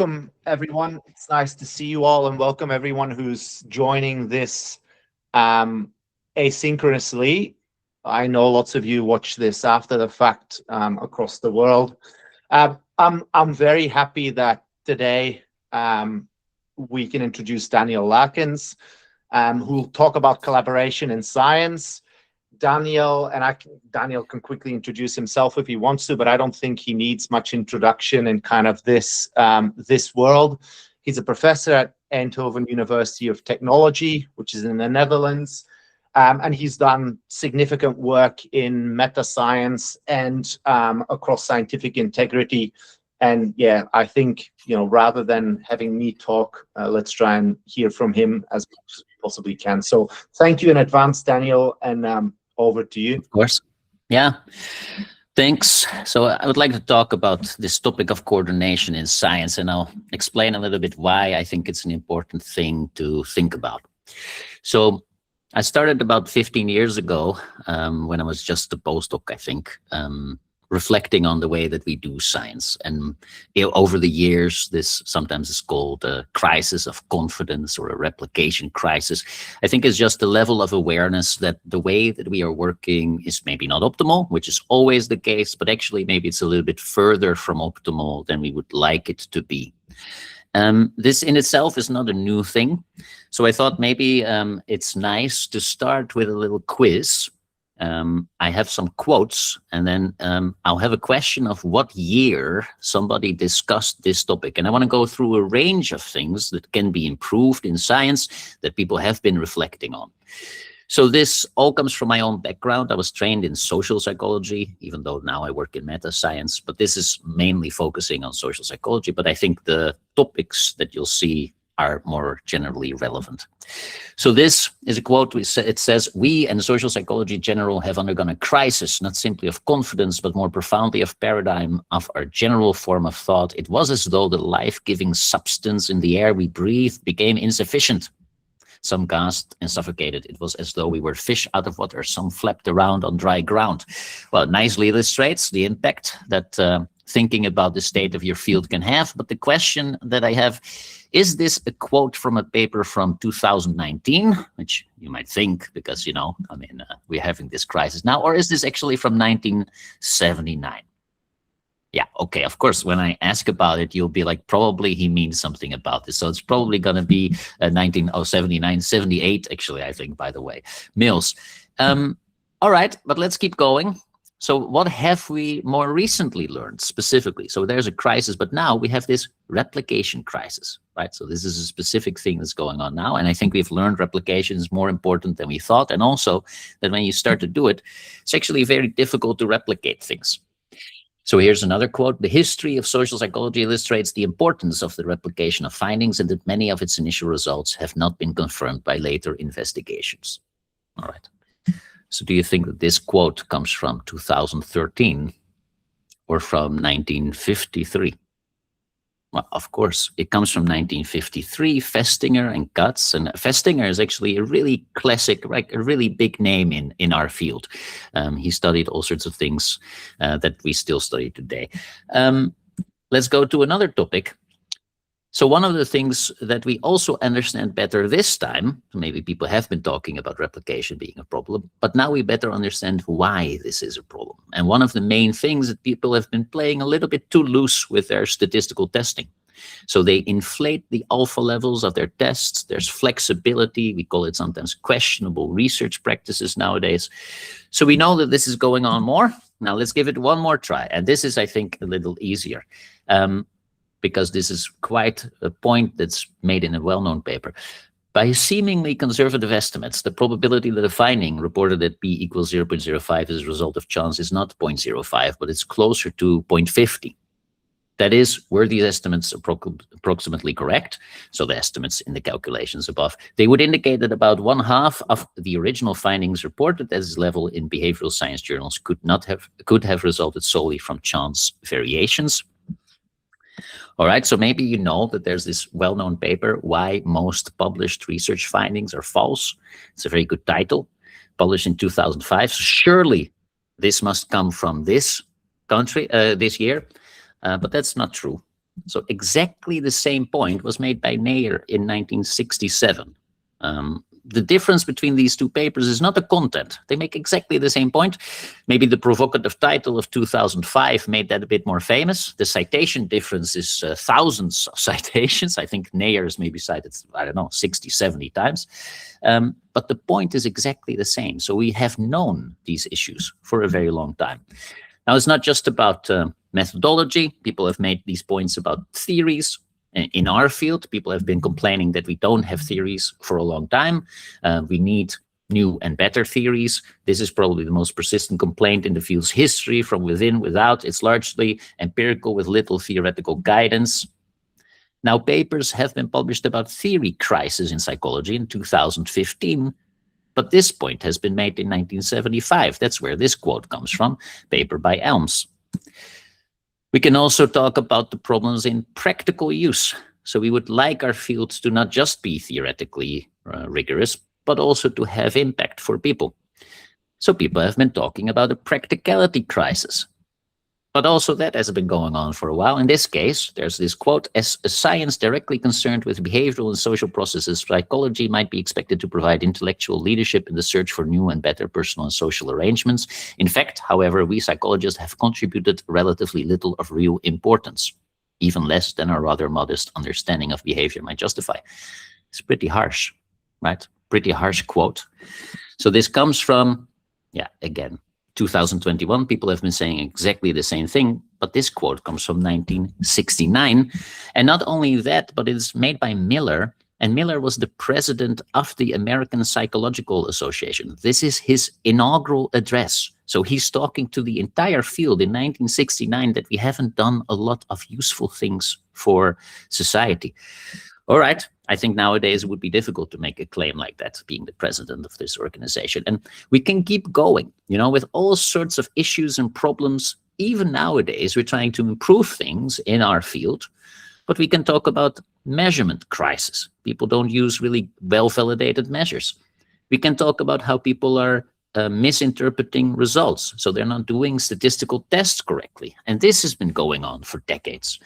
welcome everyone. It's nice to see you all, and welcome everyone who's joining this asynchronously. I know lots of you watch this after the fact across the world. I'm very happy that today we can introduce Daniël Lakens, who'll talk about collaboration in science. Daniël can quickly introduce himself if he wants to, but I don't think he needs much introduction in kind of this world. He's a professor at Eindhoven University of Technology, which is in the Netherlands, and he's done significant work in meta science and across scientific integrity. And yeah, I think, rather than having me talk, let's try and hear from him as much as we possibly can. So thank you in advance, Daniël, and over to you. Of course. Yeah. Thanks. So I would like to talk about this topic of coordination in science, and I'll explain a little bit why I think it's an important thing to think about. So I started about 15 years ago when I was just a postdoc, I think, reflecting on the way that we do science. And over the years, this sometimes is called a crisis of confidence or a replication crisis. I think it's just a level of awareness that the way that we are working is maybe not optimal, which is always the case, but actually maybe it's a little bit further from optimal than we would like it to be. This in itself is not a new thing. So I thought maybe it's nice to start with a little quiz. I have some quotes, and then I'll have a question of what year somebody discussed this topic. And I want to go through a range of things that can be improved in science that people have been reflecting on. So this all comes from my own background. I was trained in social psychology, even though now I work in meta science, but this is mainly focusing on social psychology. But I think the topics that you'll see are more generally relevant. So this is a quote. It says, "We and social psychology in general have undergone a crisis, not simply of confidence, but more profoundly of paradigm of our general form of thought. It was as though the life-giving substance in the air we breathed became insufficient. Some gasped and suffocated. It was as though we were fish out of water. Some flapped around on dry ground." Well, it nicely illustrates the impact that thinking about the state of your field can have. But the question that I have, is this a quote from a paper from 2019, which you might think, because, we're having this crisis now, or is this actually from 1979? Yeah, okay, of course, when I ask about it, you'll be like, probably he means something about this. So it's probably going to be 79, 78, actually, I think, by the way. Mills. All right, but let's keep going. So what have we more recently learned specifically? So there's a crisis, but now we have this replication crisis, right? So this is a specific thing that's going on now. And I think we've learned replication is more important than we thought. And also that when you start to do it, it's actually very difficult to replicate things. So here's another quote. "The history of social psychology illustrates the importance of the replication of findings and that many of its initial results have not been confirmed by later investigations." All right. So do you think that this quote comes from 2013 or from 1953? Well, of course, it comes from 1953, Festinger and Katz. And Festinger is actually a really classic, like a really big name in our field. He studied all sorts of things that we still study today. Let's go to another topic. So one of the things that we also understand better this time, maybe people have been talking about replication being a problem, but now we better understand why this is a problem. And one of the main things that people have been playing a little bit too loose with their statistical testing. So they inflate the alpha levels of their tests. There's flexibility. We call it sometimes questionable research practices nowadays. So we know that this is going on more. Now let's give it one more try. And this is, I think, a little easier. Because this is quite a point that's made in a well-known paper. By seemingly conservative estimates, the probability that a finding reported at p equals 0.05 as a result of chance is not 0.05, but it's closer to 0.50. That is, were these estimates approximately correct, so the estimates in the calculations above, they would indicate that about 1/2 of the original findings reported as level in behavioral science journals could have resulted solely from chance variations. All right, so maybe you know that there's this well-known paper, Why Most Published Research Findings Are False. It's a very good title, published in 2005. So surely this must come from this country, this year, but that's not true. So exactly the same point was made by Neyer in 1967. The difference between these two papers is not the content. They make exactly the same point. Maybe the provocative title of 2005 made that a bit more famous. The citation difference is thousands of citations. I think Neyer is maybe cited, 60, 70 times. But the point is exactly the same. So we have known these issues for a very long time. Now, it's not just about methodology. People have made these points about theories. In our field, people have been complaining that we don't have theories for a long time. We need new and better theories. This is probably the most persistent complaint in the field's history, from within, without. It's largely empirical with little theoretical guidance. Now, papers have been published about theory crisis in psychology in 2015, but this point has been made in 1975. That's where this quote comes from, paper by Elms. We can also talk about the problems in practical use. So we would like our fields to not just be theoretically rigorous, but also to have impact for people. So people have been talking about a practicality crisis. But also that has been going on for a while. In this case, there's this quote, as a science directly concerned with behavioral and social processes, psychology might be expected to provide intellectual leadership in the search for new and better personal and social arrangements. In fact, however, we psychologists have contributed relatively little of real importance, even less than our rather modest understanding of behavior might justify. It's pretty harsh, right? Pretty harsh quote. So this comes from, again, 2021, people have been saying exactly the same thing, but this quote comes from 1969. And not only that, but it's made by Miller, and Miller was the president of the American Psychological Association. This is his inaugural address. So he's talking to the entire field in 1969 that we haven't done a lot of useful things for society. All right. I think nowadays it would be difficult to make a claim like that, being the president of this organization. And we can keep going, with all sorts of issues and problems. Even nowadays, we're trying to improve things in our field, but we can talk about measurement crisis. People don't use really well-validated measures. We can talk about how people are misinterpreting results. So they're not doing statistical tests correctly. And this has been going on for decades.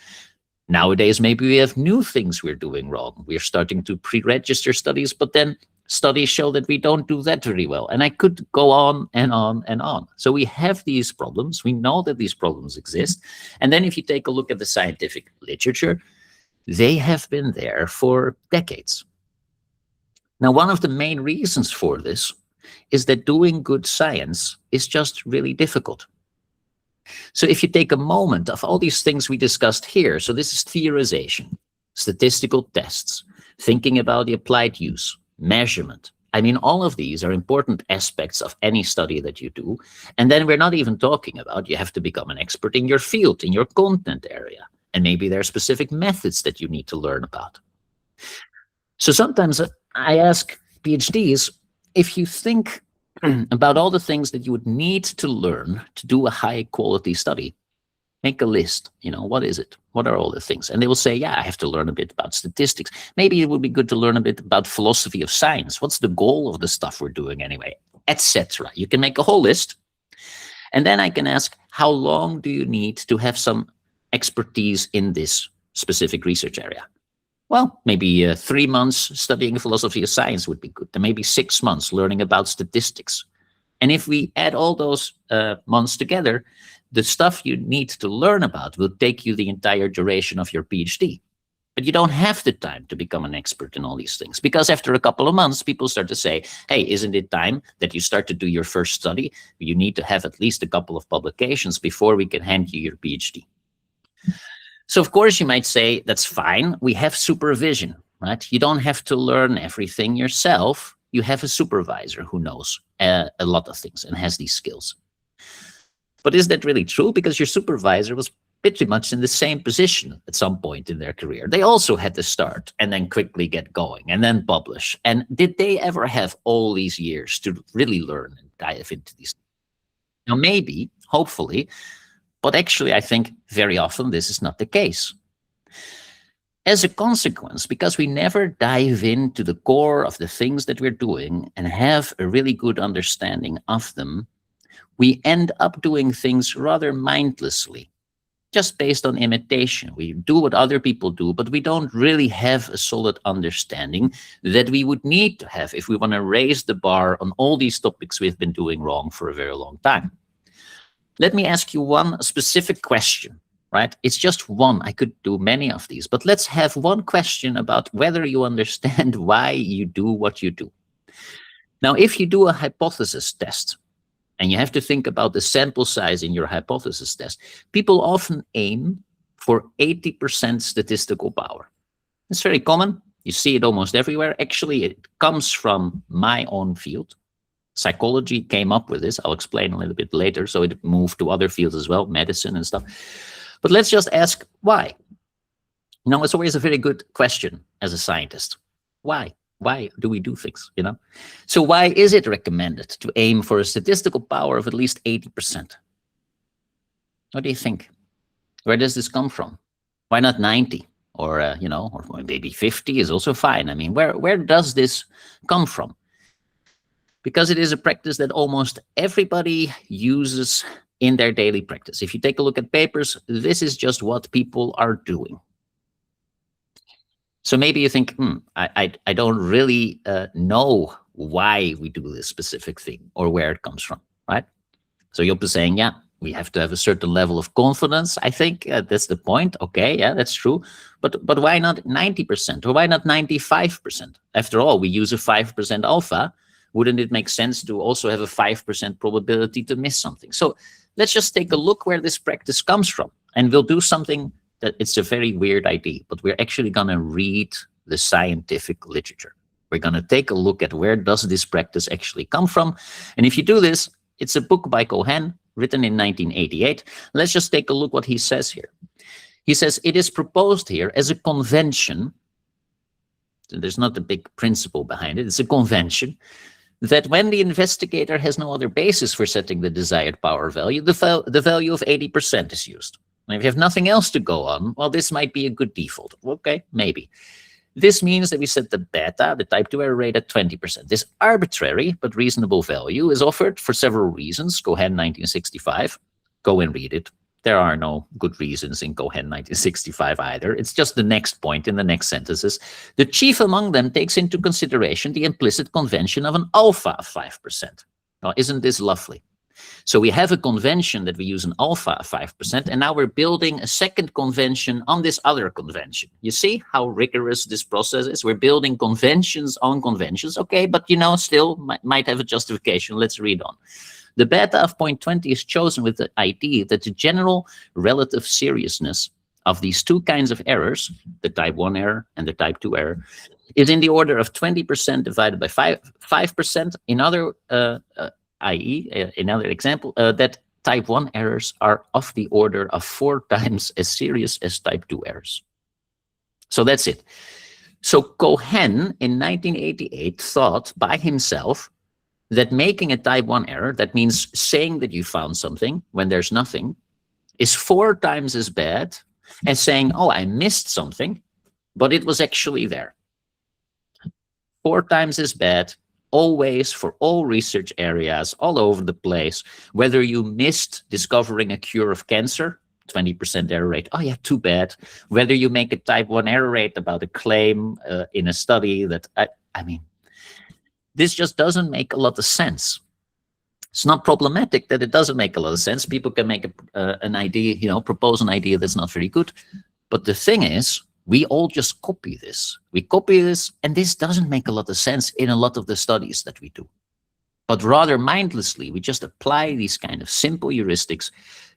Nowadays, maybe we have new things we're doing wrong. We're starting to pre-register studies, but then studies show that we don't do that very well. And I could go on and on and on. So we have these problems. We know that these problems exist. And then if you take a look at the scientific literature, they have been there for decades. Now, one of the main reasons for this is that doing good science is just really difficult. So if you take a moment of all these things we discussed here, so this is theorization, statistical tests, thinking about the applied use, measurement. I mean, all of these are important aspects of any study that you do. And then we're not even talking about you have to become an expert in your field, in your content area. And maybe there are specific methods that you need to learn about. So sometimes I ask PhDs, if you think about all the things that you would need to learn to do a high quality study, make a list. What is it? What are all the things? And they will say, I have to learn a bit about statistics. Maybe it would be good to learn a bit about philosophy of science. What's the goal of the stuff we're doing anyway, etc. You can make a whole list. And then I can ask, how long do you need to have some expertise in this specific research area? Well, maybe 3 months studying philosophy of science would be good. Then maybe 6 months learning about statistics. And if we add all those months together, the stuff you need to learn about will take you the entire duration of your PhD. But you don't have the time to become an expert in all these things, because after a couple of months, people start to say, hey, isn't it time that you start to do your first study? You need to have at least a couple of publications before we can hand you your PhD. So, of course, you might say, that's fine. We have supervision, right? You don't have to learn everything yourself. You have a supervisor who knows a lot of things and has these skills. But is that really true? Because your supervisor was pretty much in the same position at some point in their career. They also had to start and then quickly get going and then publish. And did they ever have all these years to really learn and dive into these? Now, maybe, hopefully, but actually, I think very often this is not the case. As a consequence, because we never dive into the core of the things that we're doing and have a really good understanding of them, we end up doing things rather mindlessly. just based on imitation. We do what other people do, but we don't really have a solid understanding that we would need to have if we want to raise the bar on all these topics we've been doing wrong for a very long time. Let me ask you one specific question, right? It's just one. I could do many of these, but let's have one question about whether you understand why you do what you do. Now, if you do a hypothesis test, and you have to think about the sample size in your hypothesis test, people often aim for 80% statistical power. It's very common. You see it almost everywhere. Actually, it comes from my own field. Psychology came up with this. I'll explain a little bit later. So it moved to other fields as well, medicine and stuff. But let's just ask why. It's always a very good question as a scientist. Why? Why do we do things, So why is it recommended to aim for a statistical power of at least 80%? What do you think? Where does this come from? Why not 90? Or, or maybe 50 is also fine. I mean, where does this come from? Because it is a practice that almost everybody uses in their daily practice. If you take a look at papers, this is just what people are doing. So maybe you think, I don't really know why we do this specific thing or where it comes from, right? So you'll be saying, yeah, we have to have a certain level of confidence. I think that's the point. Okay, yeah, that's true. But why not 90%? Or why not 95%? After all, we use a 5% alpha. Wouldn't it make sense to also have a 5% probability to miss something? So let's just take a look where this practice comes from. And we'll do something that it's a very weird idea, but we're actually going to read the scientific literature. We're going to take a look at where does this practice actually come from. And if you do this, it's a book by Cohen, written in 1988. Let's just take a look what he says here. He says, it is proposed here as a convention. So there's not a big principle behind it. It's a convention that when the investigator has no other basis for setting the desired power value, the value of 80% is used. And if you have nothing else to go on, well, this might be a good default. Okay, maybe. This means that we set the beta, the type 2 error rate, at 20%. This arbitrary but reasonable value is offered for several reasons. Cohen 1965. Go and read it. There are no good reasons in Cohen 1965 either. It's just the next point in the next sentences. The chief among them takes into consideration the implicit convention of an alpha of 5%. Now, isn't this lovely? So we have a convention that we use an alpha of 5%, and now we're building a second convention on this other convention. You see how rigorous this process is? We're building conventions on conventions. Okay, but still might have a justification. Let's read on. The beta of 0.20 is chosen with the idea that the general relative seriousness of these two kinds of errors, the type 1 error and the type 2 error, is in the order of 20% divided by 5%. In other i.e., another example, that type 1 errors are of the order of 4 times as serious as type 2 errors. So that's it. So Cohen in 1988 thought by himself that making a type 1 error, that means saying that you found something when there's nothing, is 4 times as bad as saying, oh, I missed something, but it was actually there. 4 times as bad. Always, for all research areas, all over the place, whether you missed discovering a cure of cancer, 20% error rate, oh yeah, too bad. Whether you make a type 1 error rate about a claim in a study that, I mean, this just doesn't make a lot of sense. It's not problematic that it doesn't make a lot of sense. People can make an idea, propose an idea that's not very good. But the thing is, we all just copy this. We copy this, and this doesn't make a lot of sense in a lot of the studies that we do. But rather mindlessly, we just apply these kind of simple heuristics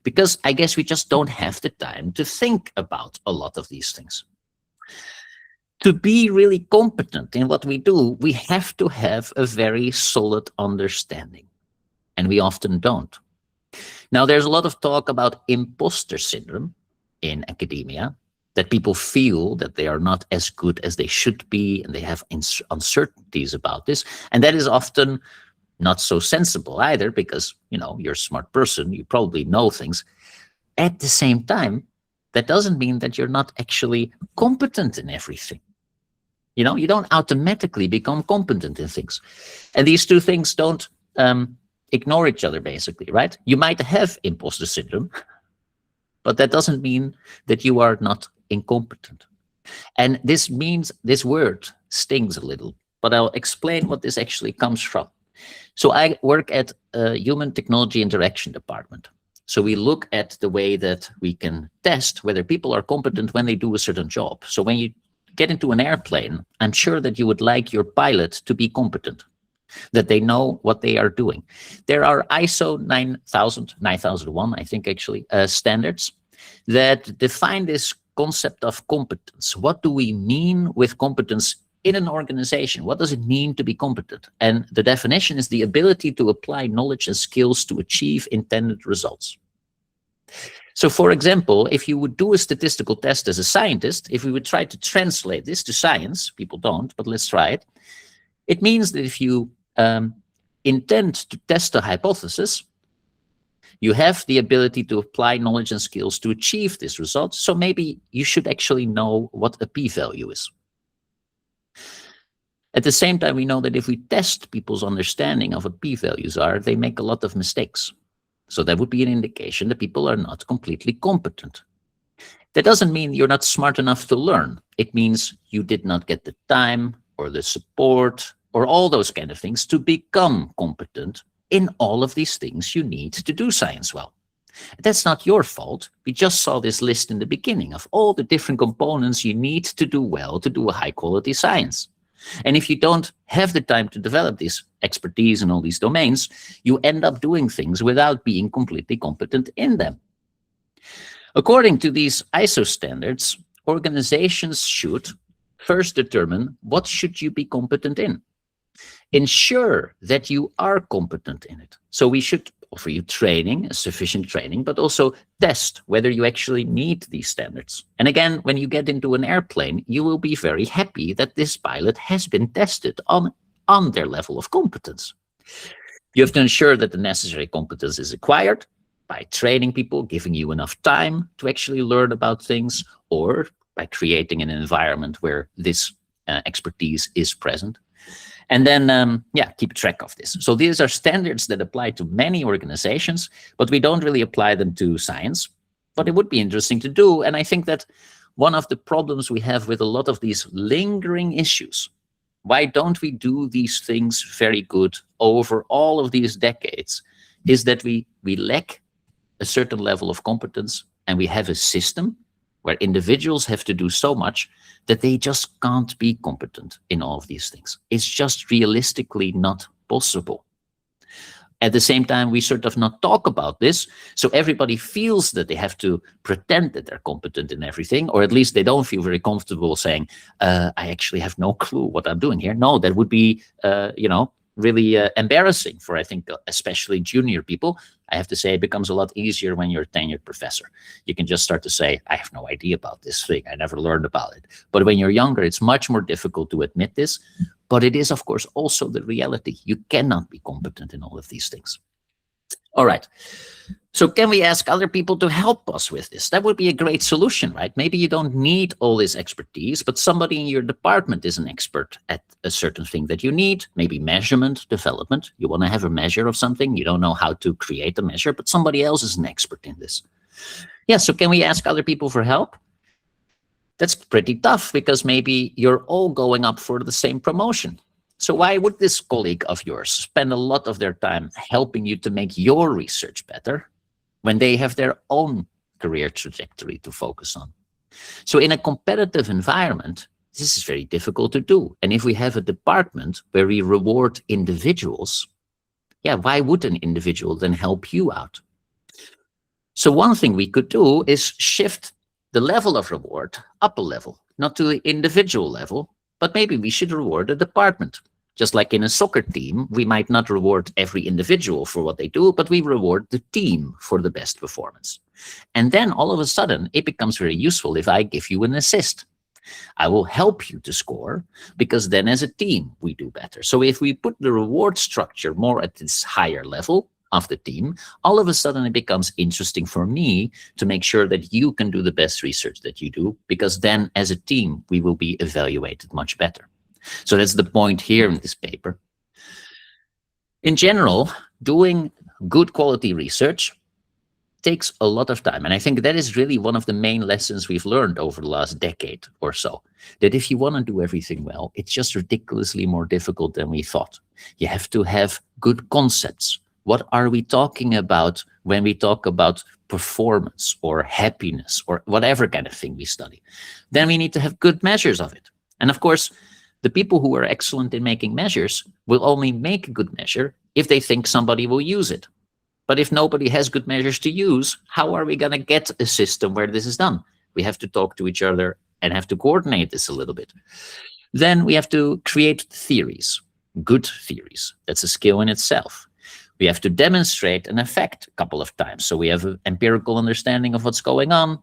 because I guess we just don't have the time to think about a lot of these things. To be really competent in what we do, we have to have a very solid understanding, and we often don't. Now, there's a lot of talk about imposter syndrome in academia, that people feel that they are not as good as they should be, and they have uncertainties about this. And that is often not so sensible either, because, you're a smart person, you probably know things. At the same time, that doesn't mean that you're not actually competent in everything. You don't automatically become competent in things. And these two things don't ignore each other, basically, right? You might have imposter syndrome, but that doesn't mean that you are not incompetent. And this means, this word stings a little, but I'll explain what this actually comes from. So I work at a human technology interaction department. So we look at the way that we can test whether people are competent when they do a certain job. So when you get into an airplane, I'm sure that you would like your pilot to be competent, that they know what they are doing. There are ISO 9001, I think actually, standards that define this concept of competence. What do we mean with competence in an organization? What does it mean to be competent? And the definition is the ability to apply knowledge and skills to achieve intended results. So for example, if you would do a statistical test as a scientist, if we would try to translate this to science, people don't, but let's try it. It means that if you intend to test a hypothesis, you have the ability to apply knowledge and skills to achieve this result. So maybe you should actually know what a p-value is. At the same time, we know that if we test people's understanding of what p-values are, they make a lot of mistakes. So that would be an indication that people are not completely competent. That doesn't mean you're not smart enough to learn. It means you did not get the time or the support or all those kind of things to become competent in all of these things you need to do science well. That's not your fault. We just saw this list in the beginning of all the different components you need to do well to do a high quality science. And if you don't have the time to develop this expertise in all these domains, you end up doing things without being completely competent in them. According to these ISO standards, organizations should first determine what should you be competent in. Ensure that you are competent in it. So we should offer you training, sufficient training, but also test whether you actually meet these standards. And again, when you get into an airplane, you will be very happy that this pilot has been tested on their level of competence. You have to ensure that the necessary competence is acquired by training people, giving you enough time to actually learn about things, or by creating an environment where this expertise is present. And then, keep track of this. So these are standards that apply to many organizations, but we don't really apply them to science. But it would be interesting to do. And I think that one of the problems we have with a lot of these lingering issues, why don't we do these things very good over all of these decades, is that we lack a certain level of competence, and we have a system where individuals have to do so much that they just can't be competent in all of these things. It's just realistically not possible. At the same time, we sort of not talk about this, so everybody feels that they have to pretend that they're competent in everything, or at least they don't feel very comfortable saying, I actually have no clue what I'm doing here. No, that would be, really embarrassing for, I think, especially junior people. I have to say it becomes a lot easier when you're a tenured professor. You can just start to say, I have no idea about this thing. I never learned about it. But when you're younger, it's much more difficult to admit this. But it is, of course, also the reality. You cannot be competent in all of these things. All right. So can we ask other people to help us with this? That would be a great solution, right? Maybe you don't need all this expertise, but somebody in your department is an expert at a certain thing that you need, maybe measurement, development. You want to have a measure of something. You don't know how to create a measure, but somebody else is an expert in this. Yeah, so can we ask other people for help? That's pretty tough because maybe you're all going up for the same promotion. So why would this colleague of yours spend a lot of their time helping you to make your research better when they have their own career trajectory to focus on? So in a competitive environment, this is very difficult to do. And if we have a department where we reward individuals, why would an individual then help you out? So one thing we could do is shift the level of reward up a level, not to the individual level, but maybe we should reward the department. Just like in a soccer team, we might not reward every individual for what they do, but we reward the team for the best performance. And then all of a sudden, it becomes very useful if I give you an assist. I will help you to score, because then as a team, we do better. So if we put the reward structure more at this higher level of the team, all of a sudden it becomes interesting for me to make sure that you can do the best research that you do, because then as a team, we will be evaluated much better. So that's the point here in this paper. In general, doing good quality research takes a lot of time. And I think that is really one of the main lessons we've learned over the last decade or so, that if you want to do everything well, it's just ridiculously more difficult than we thought. You have to have good concepts. What are we talking about when we talk about performance or happiness or whatever kind of thing we study? Then we need to have good measures of it. And of course, the people who are excellent in making measures will only make a good measure if they think somebody will use it. But if nobody has good measures to use, how are we going to get a system where this is done? We have to talk to each other and have to coordinate this a little bit. Then we have to create theories, good theories. That's a skill in itself. We have to demonstrate an effect a couple of times. So we have an empirical understanding of what's going on,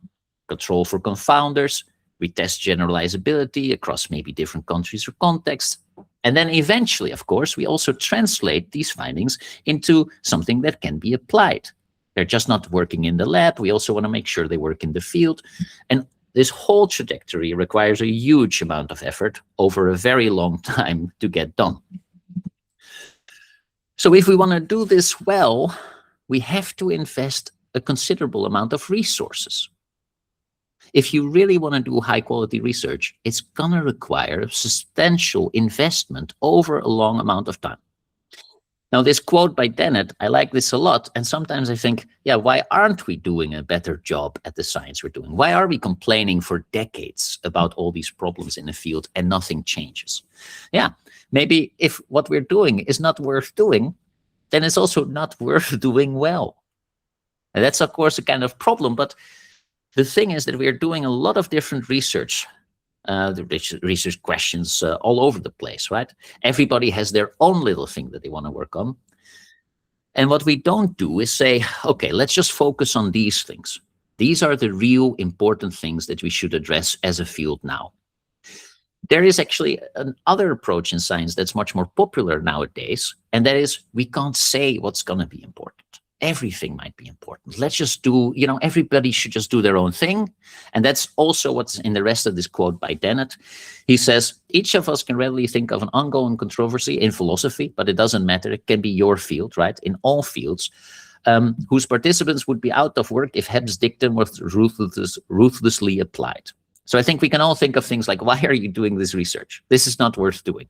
control for confounders. We test generalizability across maybe different countries or contexts. And then eventually, of course, we also translate these findings into something that can be applied. They're just not working in the lab. We also want to make sure they work in the field. And this whole trajectory requires a huge amount of effort over a very long time to get done. So if we want to do this well, we have to invest a considerable amount of resources. If you really want to do high quality research, it's going to require a substantial investment over a long amount of time. Now, this quote by Daniël, I like this a lot. And sometimes I think, yeah, why aren't we doing a better job at the science we're doing? Why are we complaining for decades about all these problems in the field and nothing changes? Yeah, maybe if what we're doing is not worth doing, then it's also not worth doing well. And that's, of course, a kind of problem, but the thing is that we are doing a lot of different research, the research questions all over the place, right? Everybody has their own little thing that they want to work on. And what we don't do is say, okay, let's just focus on these things. These are the real important things that we should address as a field now. There is actually another approach in science that's much more popular nowadays, and that is we can't say what's going to be important. Everything might be important. Let's just do, everybody should just do their own thing. And that's also what's in the rest of this quote by Daniël. He says, each of us can readily think of an ongoing controversy in philosophy, but it doesn't matter. It can be your field, right? In all fields, whose participants would be out of work if Hobbes' dictum was ruthlessly applied. So I think we can all think of things like, why are you doing this research? This is not worth doing,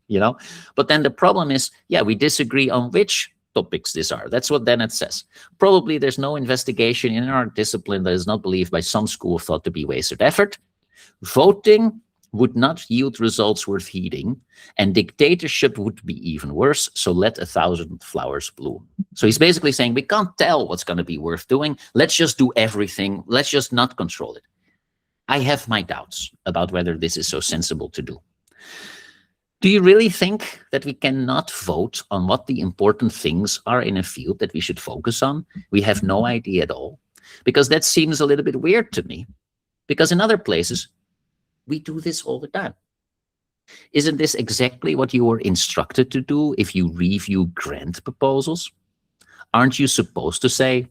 But then the problem is, yeah, we disagree on which topics these are. That's what Daniël says. Probably there's no investigation in our discipline that is not believed by some school of thought to be wasted effort. Voting would not yield results worth heeding, and dictatorship would be even worse, so let 1,000 flowers bloom. So he's basically saying we can't tell what's going to be worth doing. Let's just do everything. Let's just not control it. I have my doubts about whether this is so sensible to do. Do you really think that we cannot vote on what the important things are in a field that we should focus on? We have no idea at all, because that seems a little bit weird to me, because in other places, we do this all the time. Isn't this exactly what you were instructed to do if you review grant proposals? Aren't you supposed to say,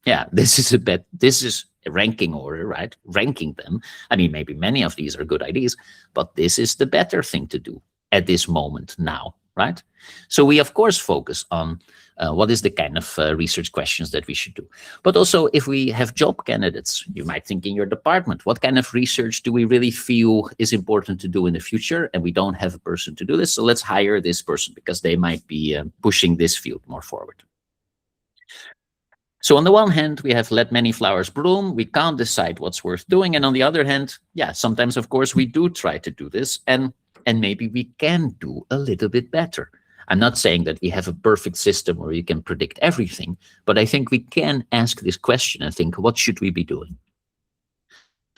yeah, this is a ranking order, right? Ranking them. I mean, maybe many of these are good ideas, but this is the better thing to do at this moment now, right? So we, of course, focus on what is the kind of research questions that we should do. But also, if we have job candidates, you might think in your department, what kind of research do we really feel is important to do in the future? And we don't have a person to do this, so let's hire this person because they might be pushing this field more forward. So on the one hand, we have let many flowers bloom. We can't decide what's worth doing. And on the other hand, yeah, sometimes, of course, we do try to do this. And maybe we can do a little bit better. I'm not saying that we have a perfect system where you can predict everything, but I think we can ask this question and think, what should we be doing?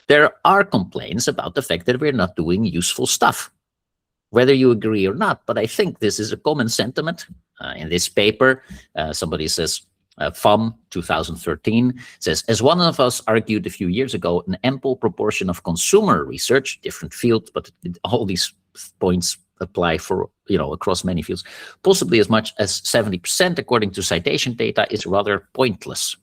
There are complaints about the fact that we're not doing useful stuff, whether you agree or not. But I think this is a common sentiment. In this paper, somebody says, FAM 2013 says, as one of us argued a few years ago, an ample proportion of consumer research, different fields, but all these points apply for, across many fields, possibly as much as 70%, according to citation data, is rather pointless.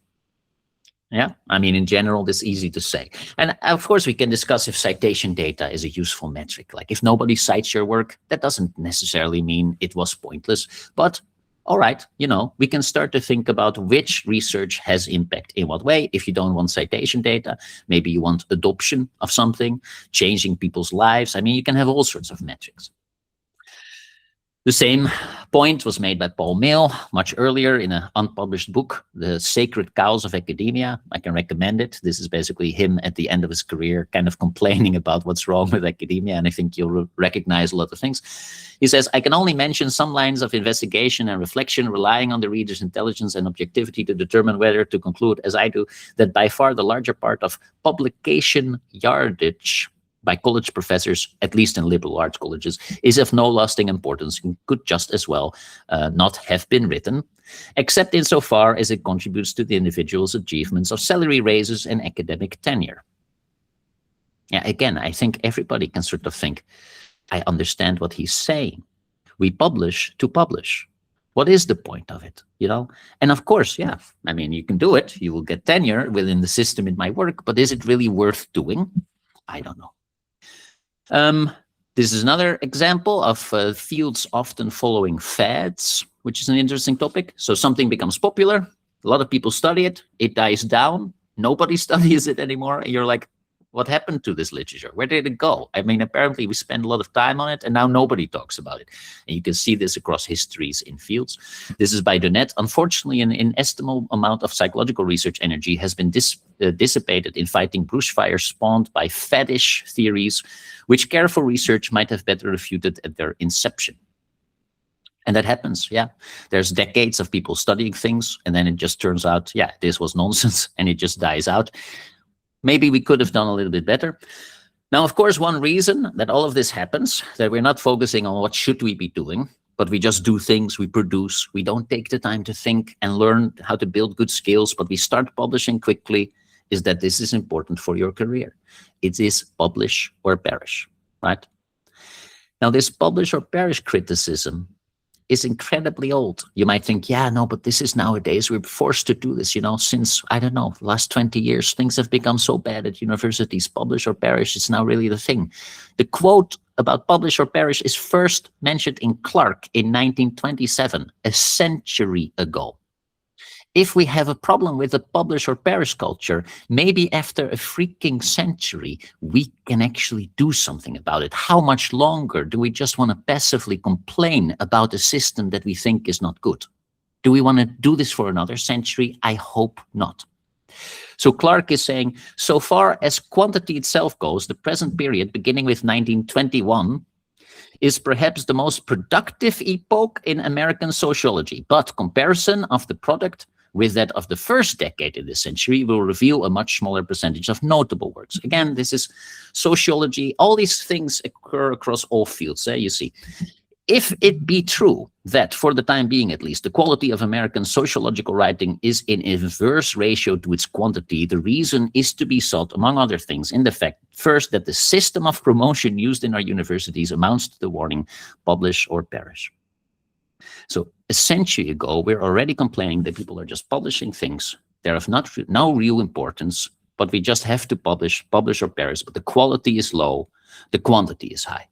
Yeah, I mean, in general, this is easy to say. And of course, we can discuss if citation data is a useful metric. Like if nobody cites your work, that doesn't necessarily mean it was pointless. But all right, we can start to think about which research has impact in what way. If you don't want citation data, maybe you want adoption of something, changing people's lives. I mean, you can have all sorts of metrics. The same point was made by Paul Mill much earlier in an unpublished book, The Sacred Cows of Academia. I can recommend it. This is basically him at the end of his career kind of complaining about what's wrong with academia, and I think you'll recognize a lot of things. He says, I can only mention some lines of investigation and reflection relying on the reader's intelligence and objectivity to determine whether to conclude, as I do, that by far the larger part of publication yardage by college professors, at least in liberal arts colleges, is of no lasting importance and could just as well not have been written, except insofar as it contributes to the individual's achievements of salary raises and academic tenure. Yeah, again, I think everybody can sort of think, I understand what he's saying. We publish to publish. What is the point of it, And of course, yeah, I mean, you can do it. You will get tenure within the system. It might work, but is it really worth doing? I don't know. This is another example of fields often following fads, which is an interesting topic. So something becomes popular, a lot of people study it, it dies down, nobody studies it anymore, and you're like, what happened to this literature? Where did it go? I mean, apparently we spend a lot of time on it, and now nobody talks about it. And you can see this across histories in fields. This is by Dunet. Unfortunately, an inestimable amount of psychological research energy has been dissipated in fighting bushfires spawned by faddish theories, which careful research might have better refuted at their inception. And that happens, yeah. There's decades of people studying things, and then it just turns out, yeah, this was nonsense, and it just dies out. Maybe we could have done a little bit better. Now, of course, one reason that all of this happens, that we're not focusing on what should we be doing, but we just do things, we produce, we don't take the time to think and learn how to build good skills, but we start publishing quickly, is that this is important for your career. It is publish or perish, right? Now, this publish or perish criticism is incredibly old. You might think, yeah, no, but this is nowadays, we're forced to do this, since, I don't know, the last 20 years, things have become so bad at universities, publish or perish, it's now really the thing. The quote about publish or perish is first mentioned in Clark in 1927, a century ago. If we have a problem with the publish or perish culture, maybe after a freaking century, we can actually do something about it. How much longer do we just want to passively complain about a system that we think is not good? Do we want to do this for another century? I hope not. So Clark is saying, so far as quantity itself goes, the present period, beginning with 1921, is perhaps the most productive epoch in American sociology, but comparison of the product with that of the first decade in this century will reveal a much smaller percentage of notable works. Again, this is sociology. All these things occur across all fields, you see. If it be true that, for the time being at least, the quality of American sociological writing is in inverse ratio to its quantity, the reason is to be sought, among other things, in the fact, first, that the system of promotion used in our universities amounts to the warning, publish or perish. So a century ago, we're already complaining that people are just publishing things. They're of no real importance, but we just have to publish or perish. But the quality is low, the quantity is high.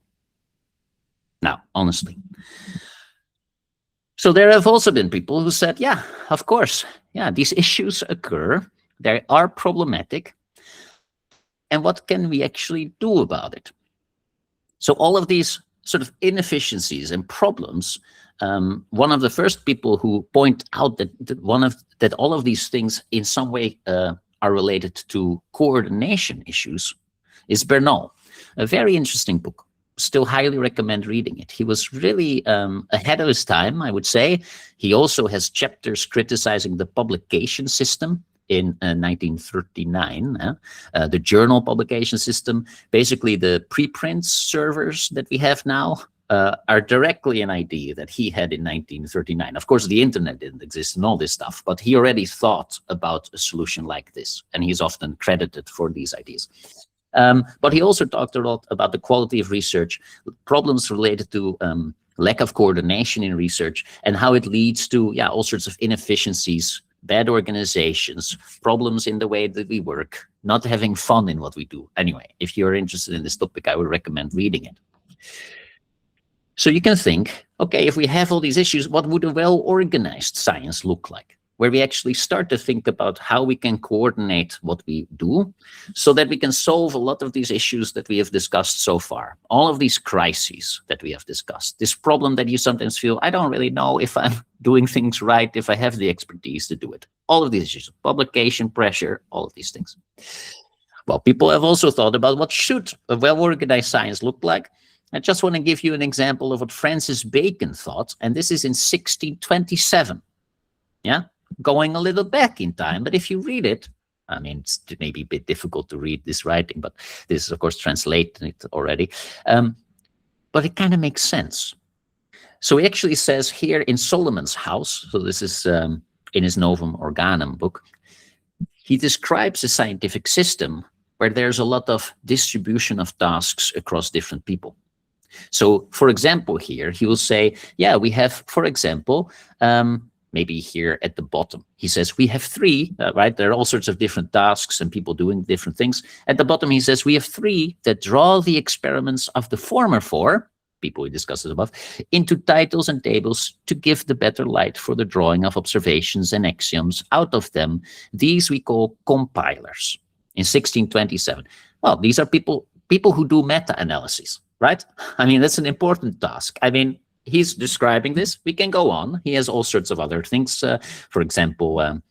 Now, honestly. So there have also been people who said, yeah, of course, yeah, these issues occur. They are problematic. And what can we actually do about it? So all of these sort of inefficiencies and problems, one of the first people who point out that all of these things in some way are related to coordination issues is Bernal. A very interesting book. Still highly recommend reading it. He was really ahead of his time, I would say. He also has chapters criticizing the publication system in 1939, the journal publication system. Basically, the preprint servers that we have now are directly an idea that he had in 1939. Of course, the internet didn't exist and all this stuff, but he already thought about a solution like this, and he's often credited for these ideas. But he also talked a lot about the quality of research, problems related to lack of coordination in research, and how it leads to all sorts of inefficiencies, bad organizations, problems in the way that we work, not having fun in what we do. Anyway, if you're interested in this topic, I would recommend reading it. So you can think, okay, if we have all these issues, what would a well-organized science look like? Where we actually start to think about how we can coordinate what we do so that we can solve a lot of these issues that we have discussed so far. All of these crises that we have discussed. This problem that you sometimes feel, I don't really know if I'm doing things right, if I have the expertise to do it. All of these issues, publication pressure, all of these things. Well, people have also thought about what should a well-organized science look like. I just want to give you an example of what Francis Bacon thought, and this is in 1627. Yeah, going a little back in time, but if you read it, I mean, it's maybe a bit difficult to read this writing, but this is, of course, translated already. But it kind of makes sense. So he actually says here in Solomon's house, so this is in his Novum Organum book, he describes a scientific system where there's a lot of distribution of tasks across different people. So, for example, here he will say, yeah, we have, for example, maybe here at the bottom, he says we have three, right? There are all sorts of different tasks and people doing different things. At the bottom, he says we have three that draw the experiments of the former four, people we discussed it above, into titles and tables to give the better light for the drawing of observations and axioms out of them. These we call compilers. In 1627. Well, these are people who do meta-analysis, right? I mean, that's an important task. I mean, he's describing this. We can go on. He has all sorts of other things. For example,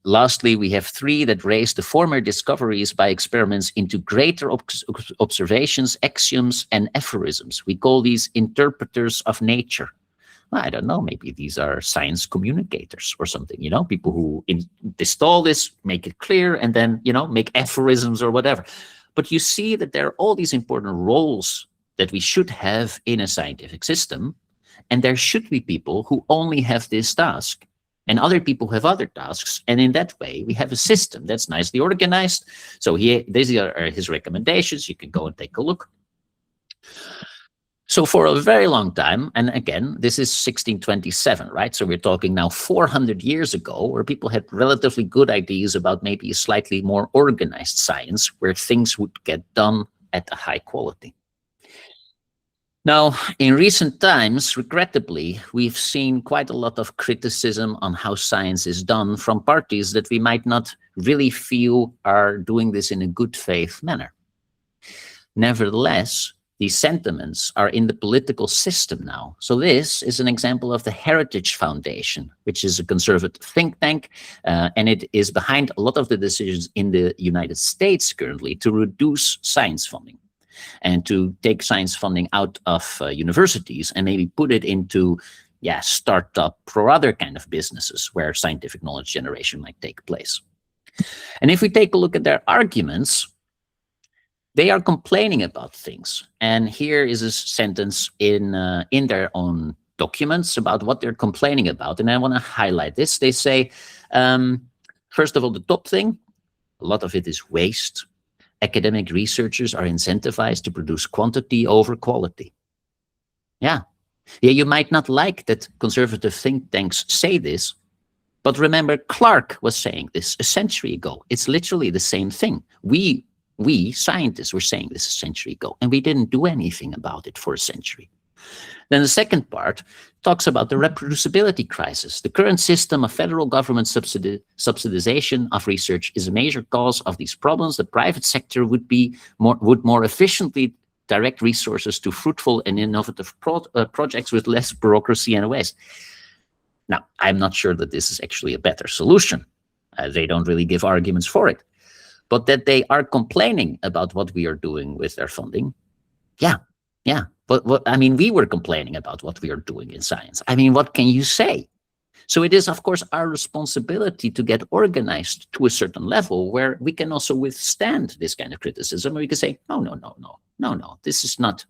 lastly, we have three that raise the former discoveries by experiments into greater observations, axioms, and aphorisms. We call these interpreters of nature. Well, I don't know, maybe these are science communicators or something, you know, people who install this, make it clear, and then, you know, make aphorisms or whatever. But you see that there are all these important roles that we should have in a scientific system, and there should be people who only have this task, and other people have other tasks, and in that way, we have a system that's nicely organized. So these are his recommendations. You can go and take a look. So for a very long time, and again, this is 1627, right? So we're talking now 400 years ago, where people had relatively good ideas about maybe a slightly more organized science, where things would get done at a high quality. Now, in recent times, regrettably, we've seen quite a lot of criticism on how science is done from parties that we might not really feel are doing this in a good faith manner. Nevertheless, these sentiments are in the political system now. So this is an example of the Heritage Foundation, which is a conservative think tank, and it is behind a lot of the decisions in the United States currently to reduce science funding and to take science funding out of universities and maybe put it into startup or other kind of businesses where scientific knowledge generation might take place. And if we take a look at their arguments, they are complaining about things. And here is a sentence in their own documents about what they're complaining about. And I want to highlight this. They say, first of all, the top thing, a lot of it is waste. Academic researchers are incentivized to produce quantity over quality. Yeah, you might not like that conservative think tanks say this, but remember, Clark was saying this a century ago. It's literally the same thing. We scientists were saying this a century ago, and we didn't do anything about it for a century. Then the second part talks about the reproducibility crisis. The current system of federal government subsidization of research is a major cause of these problems. The private sector would more efficiently direct resources to fruitful and innovative projects with less bureaucracy and waste. Now, I'm not sure that this is actually a better solution. They don't really give arguments for it. But that they are complaining about what we are doing with their funding, yeah. But I mean, we were complaining about what we are doing in science. I mean, what can you say? So it is, of course, our responsibility to get organized to a certain level where we can also withstand this kind of criticism. Where we can say, no, this is not.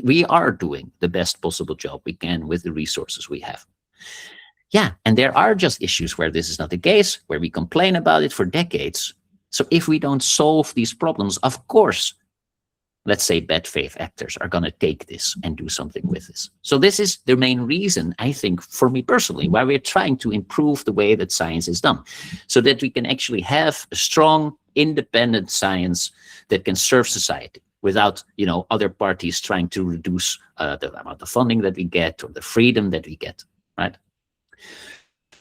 We are doing the best possible job we can with the resources we have. Yeah, and there are just issues where this is not the case, where we complain about it for decades. So if we don't solve these problems, of course, let's say bad faith actors are going to take this and do something with this. So this is the main reason, I think, for me personally, why we're trying to improve the way that science is done, so that we can actually have a strong, independent science that can serve society. without, other parties trying to reduce the amount of funding that we get or the freedom that we get, right?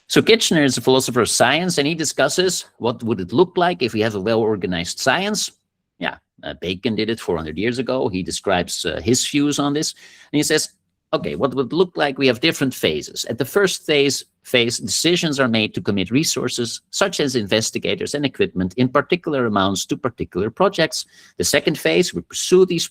So Kitchener is a philosopher of science, and he discusses what would it look like if we have a well-organized science. Yeah, Bacon did it 400 years ago. He describes his views on this, and he says, okay, what would it look like? We have different phases. At the first phase, decisions are made to commit resources, such as investigators and equipment, in particular amounts to particular projects. The second phase, we pursue these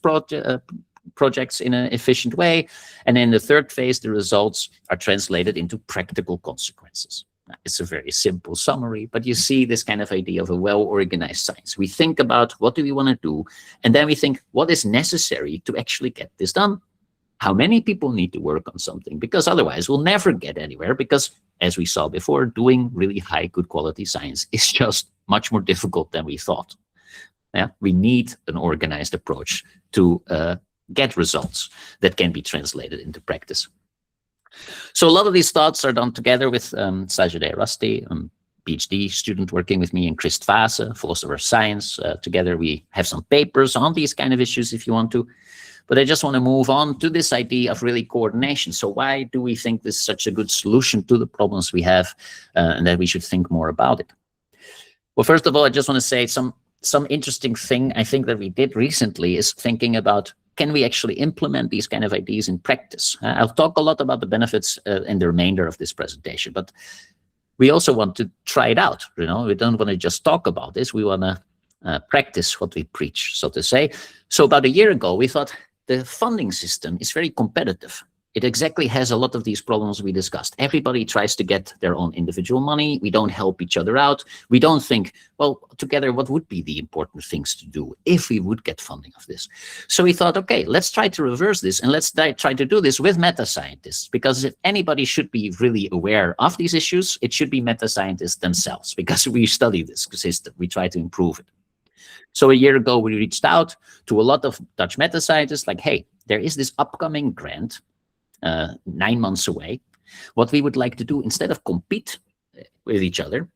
projects in an efficient way. And in the third phase, the results are translated into practical consequences. Now, it's a very simple summary, but you see this kind of idea of a well-organized science. We think about what do we want to do, and then we think what is necessary to actually get this done. How many people need to work on something? Because otherwise we'll never get anywhere, because as we saw before, doing really high, good quality science is just much more difficult than we thought. Yeah, we need an organized approach to get results that can be translated into practice. So a lot of these thoughts are done together with Sajideh Rusty, PhD student working with me, and Christ Vase, philosopher of science. Together we have some papers on these kind of issues if you want to. But I just want to move on to this idea of really coordination. So why do we think this is such a good solution to the problems we have, and that we should think more about it? Well, first of all, I just want to say some interesting thing I think that we did recently is thinking about, can we actually implement these kind of ideas in practice? I'll talk a lot about the benefits in the remainder of this presentation, but we also want to try it out. We don't want to just talk about this. We want to practice what we preach, so to say. So about a year ago, we thought the funding system is very competitive. It exactly has a lot of these problems we discussed. Everybody tries to get their own individual money. We don't help each other out. We don't think, well, together, what would be the important things to do if we would get funding of this? So we thought, okay, let's try to reverse this, and let's try to do this with meta-scientists, because if anybody should be really aware of these issues, it should be meta-scientists themselves, because we study this system. We try to improve it. So a year ago, we reached out to a lot of Dutch meta-scientists, like, hey, there is this upcoming grant, 9 months away. What we would like to do, instead of compete with each other,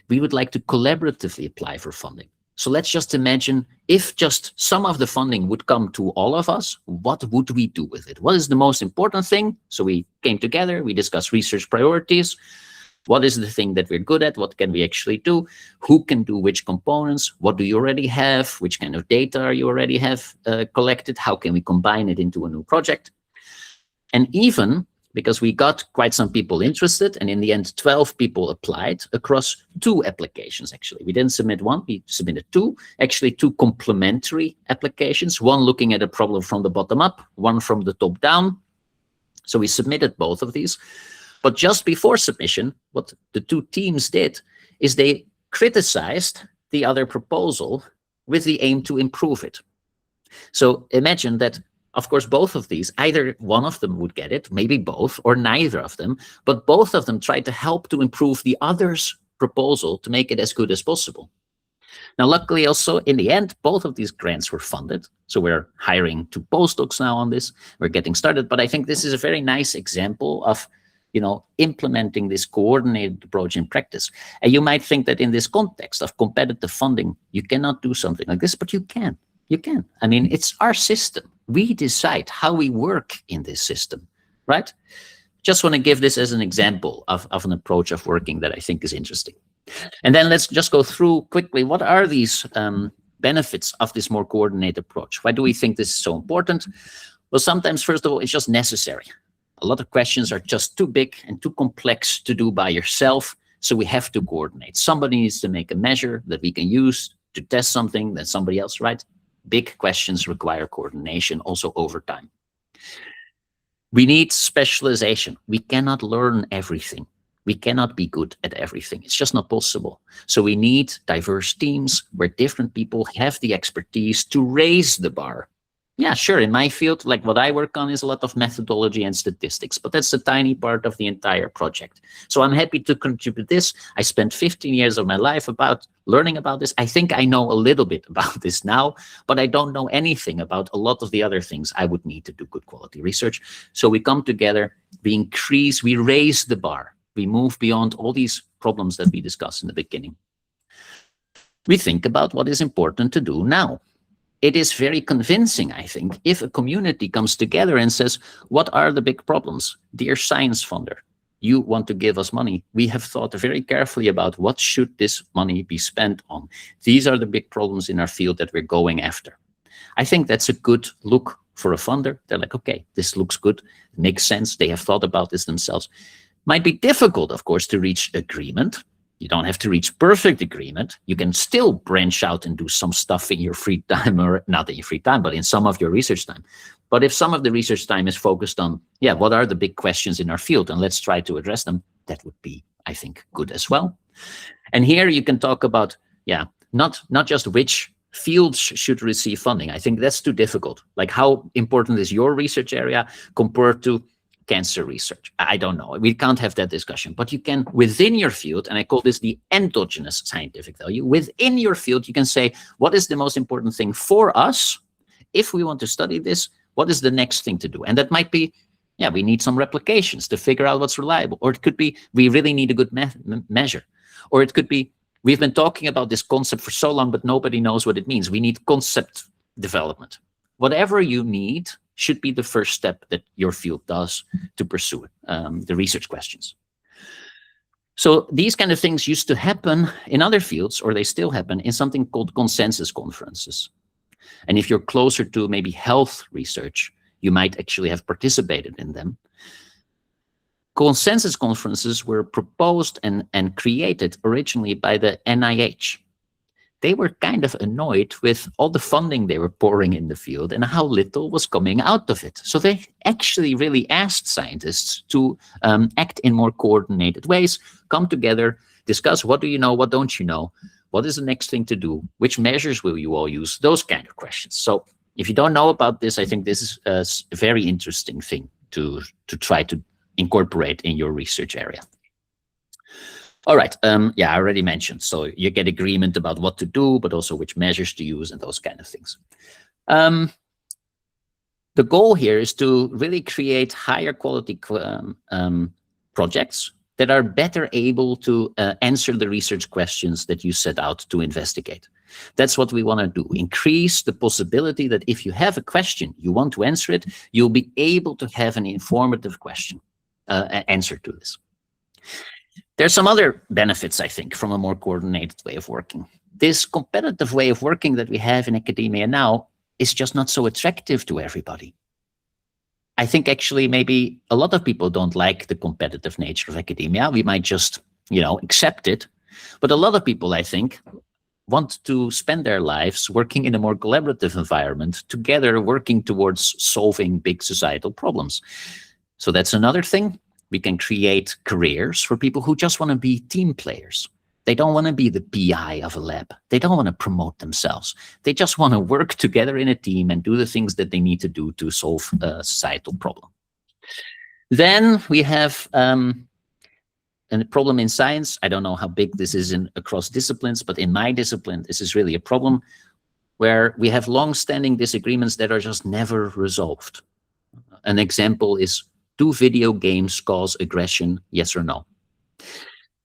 we would like to collaboratively apply for funding. So let's just imagine if just some of the funding would come to all of us, what would we do with it? What is the most important thing? So we came together, we discussed research priorities. What is the thing that we're good at? What can we actually do? Who can do which components? What do you already have? Which kind of data are you already have collected? How can we combine it into a new project? And even because we got quite some people interested, and in the end, 12 people applied across 2 applications, actually. We didn't submit one, we submitted 2, actually 2 complementary applications, one looking at a problem from the bottom up, one from the top down. So we submitted both of these. But just before submission, what the 2 teams did is they criticized the other proposal with the aim to improve it. So imagine that, of course, both of these, either one of them would get it, maybe both, or neither of them, but both of them tried to help to improve the other's proposal to make it as good as possible. Now, luckily also, in the end, both of these grants were funded. So we're hiring 2 postdocs now on this. We're getting started. But I think this is a very nice example of implementing this coordinated approach in practice. And you might think that in this context of competitive funding, you cannot do something like this, but you can. You can. I mean, it's our system. We decide how we work in this system, right? Just want to give this as an example of an approach of working that I think is interesting. And then let's just go through quickly, what are these benefits of this more coordinated approach? Why do we think this is so important? Well, sometimes, first of all, it's just necessary. A lot of questions are just too big and too complex to do by yourself, so we have to coordinate. Somebody needs to make a measure that we can use to test something that somebody else, right? Big questions require coordination also over time. We need specialization. We cannot learn everything. We cannot be good at everything. It's just not possible. So we need diverse teams where different people have the expertise to raise the bar. Yeah, sure. In my field, like what I work on is a lot of methodology and statistics, but that's a tiny part of the entire project. So I'm happy to contribute this. I spent 15 years of my life about learning about this. I think I know a little bit about this now, but I don't know anything about a lot of the other things I would need to do good quality research. So we come together, we raise the bar. We move beyond all these problems that we discussed in the beginning. We think about what is important to do now. it is very convincing, I think, if a community comes together and says, what are the big problems? Dear science funder, you want to give us money. We have thought very carefully about what should this money be spent on. These are the big problems in our field that we're going after. I think that's a good look for a funder. They're like, okay, this looks good, it makes sense. They have thought about this themselves. Might be difficult, of course, to reach agreement. You don't have to reach perfect agreement. You can still branch out and do some stuff in your free time, or not in your free time, but in some of your research time. But if some of the research time is focused on, yeah, what are the big questions in our field, and let's try to address them, that would be, I think, good as well. And here you can talk about, yeah, not just which fields should receive funding. I think that's too difficult. Like, how important is your research area compared to cancer research? I don't know. We can't have that discussion. But you can, within your field, and I call this the endogenous scientific value, within your field, you can say, what is the most important thing for us? If we want to study this, what is the next thing to do? And that might be, yeah, we need some replications to figure out what's reliable. Or it could be, we really need a good measure. Or it could be, we've been talking about this concept for so long, but nobody knows what it means. We need concept development. Whatever you need should be the first step that your field does to pursue the research questions. So these kind of things used to happen in other fields, or they still happen in something called consensus conferences. And if you're closer to maybe health research, you might actually have participated in them. Consensus conferences were proposed and created originally by the NIH. They were kind of annoyed with all the funding they were pouring in the field and how little was coming out of it. So they actually really asked scientists to act in more coordinated ways, come together, discuss what do you know, what don't you know, what is the next thing to do, which measures will you all use, those kind of questions. So if you don't know about this, I think this is a very interesting thing to try to incorporate in your research area. All right. Yeah, I already mentioned. So you get agreement about what to do, but also which measures to use and those kind of things. The goal here is to really create higher quality projects that are better able to answer the research questions that you set out to investigate. That's what we want to do. Increase the possibility that if you have a question, you want to answer it, you'll be able to have an informative question, answer to this. There's some other benefits, I think, from a more coordinated way of working. This competitive way of working that we have in academia now is just not so attractive to everybody. I think actually maybe a lot of people don't like the competitive nature of academia. We might just, accept it. But a lot of people, I think, want to spend their lives working in a more collaborative environment, together working towards solving big societal problems. So that's another thing. We can create careers for people who just want to be team players. They don't want to be the PI of a lab. They don't want to promote themselves. They just want to work together in a team and do the things that they need to do to solve a societal problem. Then we have a problem in science. I don't know how big this is across disciplines, but in my discipline, this is really a problem where we have long-standing disagreements that are just never resolved. An example is, do video games cause aggression, yes or no?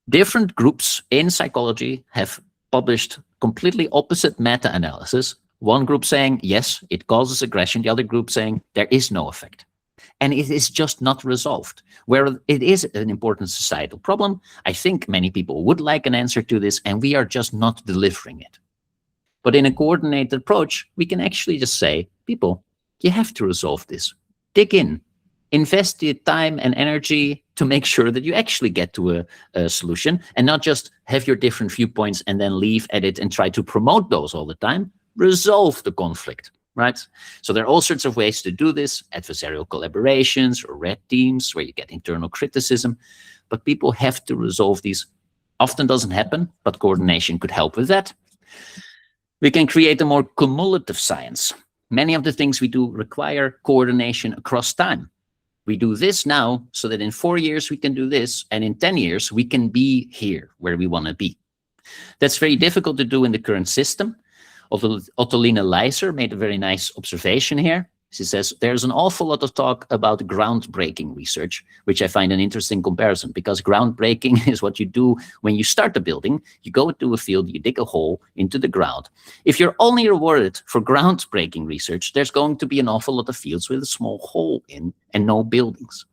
Different groups in psychology have published completely opposite meta-analysis. One group saying, yes, it causes aggression. The other group saying, there is no effect. And it is just not resolved. Where it is an important societal problem, I think many people would like an answer to this, and we are just not delivering it. But in a coordinated approach, we can actually just say, people, you have to resolve this. Dig in. Invest the time and energy to make sure that you actually get to a solution, and not just have your different viewpoints and then leave at it and try to promote those all the time. Resolve the conflict, right? So there are all sorts of ways to do this, adversarial collaborations or red teams where you get internal criticism, but people have to resolve these. Often doesn't happen, but coordination could help with that. We can create a more cumulative science. Many of the things we do require coordination across time. We do this now so that in 4 years we can do this, and in 10 years we can be here where we want to be. That's very difficult to do in the current system. Ottolina Leiser made a very nice observation here. She says, there's an awful lot of talk about groundbreaking research, which I find an interesting comparison, because groundbreaking is what you do when you start a building. You go to a field, you dig a hole into the ground. If you're only rewarded for groundbreaking research, there's going to be an awful lot of fields with a small hole in and no buildings.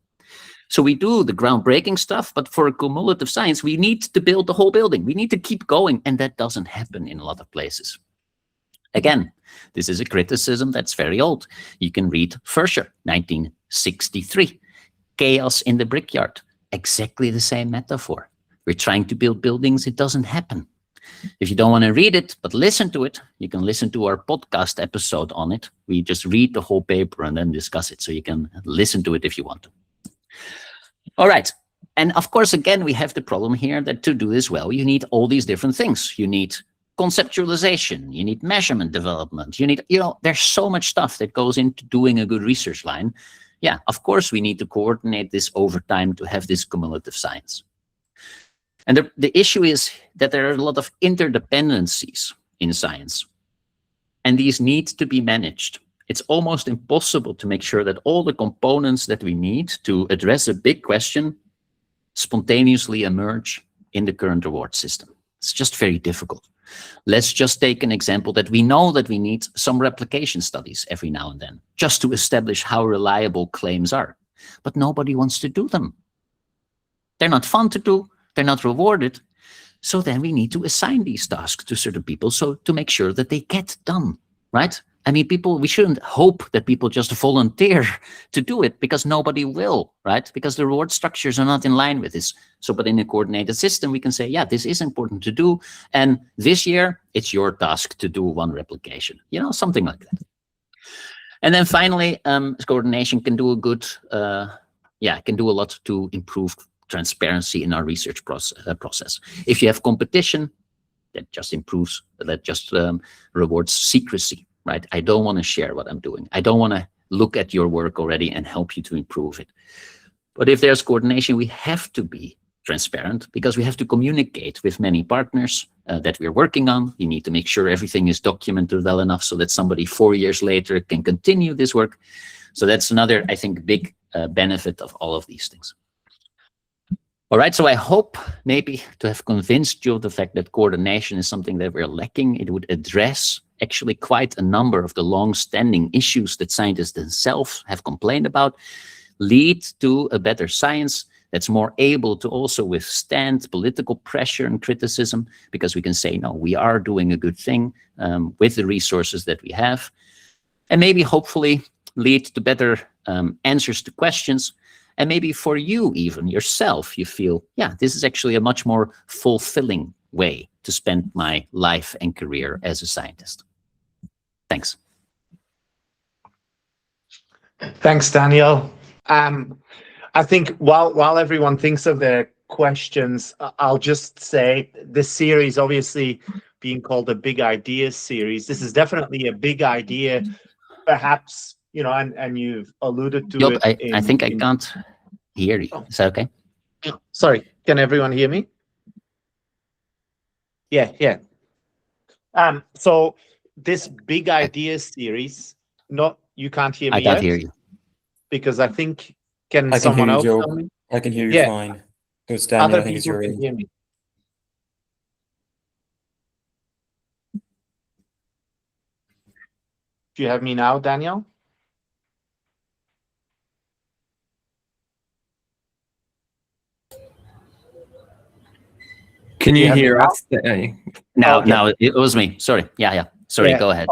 So we do the groundbreaking stuff, but for cumulative science, we need to build the whole building. We need to keep going, and that doesn't happen in a lot of places. Again, this is a criticism that's very old. You can read Verscher, 1963. Chaos in the brickyard. Exactly the same metaphor. We're trying to build buildings, it doesn't happen. If you don't want to read it, but listen to it, you can listen to our podcast episode on it. We just read the whole paper and then discuss it, so you can listen to it if you want to. All right. And of course, again, we have the problem here that to do this well, you need all these different things. You need conceptualization, you need measurement development, you need, there's so much stuff that goes into doing a good research line. Yeah, of course, we need to coordinate this over time to have this cumulative science. And the issue is that there are a lot of interdependencies in science, and these need to be managed. It's almost impossible to make sure that all the components that we need to address a big question spontaneously emerge in the current reward system. It's just very difficult. Let's just take an example that we know that we need some replication studies every now and then, just to establish how reliable claims are. But nobody wants to do them. They're not fun to do, they're not rewarded. So then we need to assign these tasks to certain people so to make sure that they get done, right? I mean, we shouldn't hope that people just volunteer to do it, because nobody will, right? Because the reward structures are not in line with this. So, but in a coordinated system, we can say, yeah, this is important to do. And this year, it's your task to do one replication, something like that. And then finally, coordination can do can do a lot to improve transparency in our research process. If you have competition, that just rewards secrecy. Right? I don't want to share what I'm doing. I don't want to look at your work already and help you to improve it. But if there's coordination, we have to be transparent, because we have to communicate with many partners that we're working on. You need to make sure everything is documented well enough so that somebody 4 years later can continue this work. So that's another, I think, big benefit of all of these things. All right, so I hope maybe to have convinced you of the fact that coordination is something that we're lacking. It would address actually quite a number of the long-standing issues that scientists themselves have complained about, lead to a better science that's more able to also withstand political pressure and criticism, because we can say, no, we are doing a good thing with the resources that we have, and maybe hopefully lead to better answers to questions. And maybe for you, even yourself, you feel, yeah, this is actually a much more fulfilling way to spend my life and career as a scientist. Thanks. Thanks, Daniel. I think while everyone thinks of their questions, I'll just say this series, obviously being called a Big Ideas series, this is definitely a big idea, perhaps, and you've alluded to Job, it. I think I can't hear you. Is that okay? Sorry, can everyone hear me? Yeah. So this Big Ideas series, you can't hear me I can't yet? hear you. Because I think, I can someone hear else you, tell Joe. me? I can hear you Yeah. fine. It's Daniel, Other I think it's people your can end. hear me. Do you have me now, Daniel? Can You you have me hear now? us? No, Okay. no, it was me. Sorry. Yeah. Sorry, Yeah. go ahead.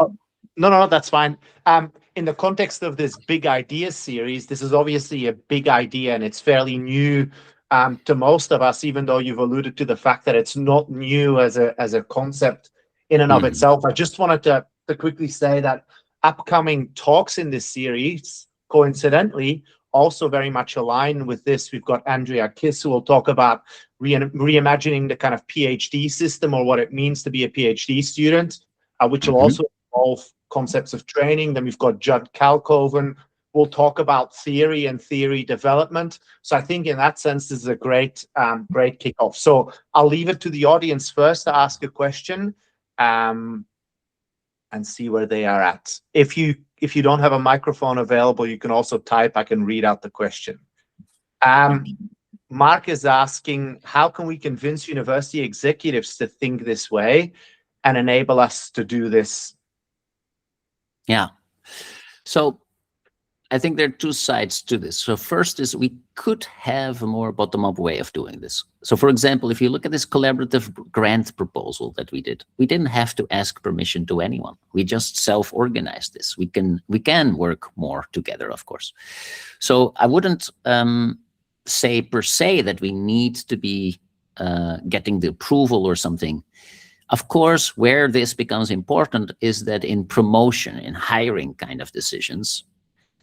No, that's fine. In the context of this Big Ideas series, this is obviously a big idea, and it's fairly new to most of us, even though you've alluded to the fact that it's not new as a concept in and of itself. I just wanted to quickly say that upcoming talks in this series, coincidentally, also very much align with this. We've got Andrea Kiss, who will talk about reimagining the kind of PhD system, or what it means to be a PhD student, which will also involve concepts of training. Then we've got Judd Kalkoven. We'll talk about theory and theory development. So I think in that sense, this is a great kickoff. So I'll leave it to the audience first to ask a question and see where they are at. If you if you don't have a microphone available, you can also type. I can read out the question. Mark is asking, how can we convince university executives to think this way and enable us to do this? Yeah. So I think there are two sides to this. So first is we could have a more bottom-up way of doing this. So for example, if you look at this collaborative grant proposal that we didn't have to ask permission to anyone. We just self-organized this. We can work more together, of course. So I wouldn't say per se that we need to be getting the approval or something. Of course, where this becomes important is that in promotion, in hiring kind of decisions,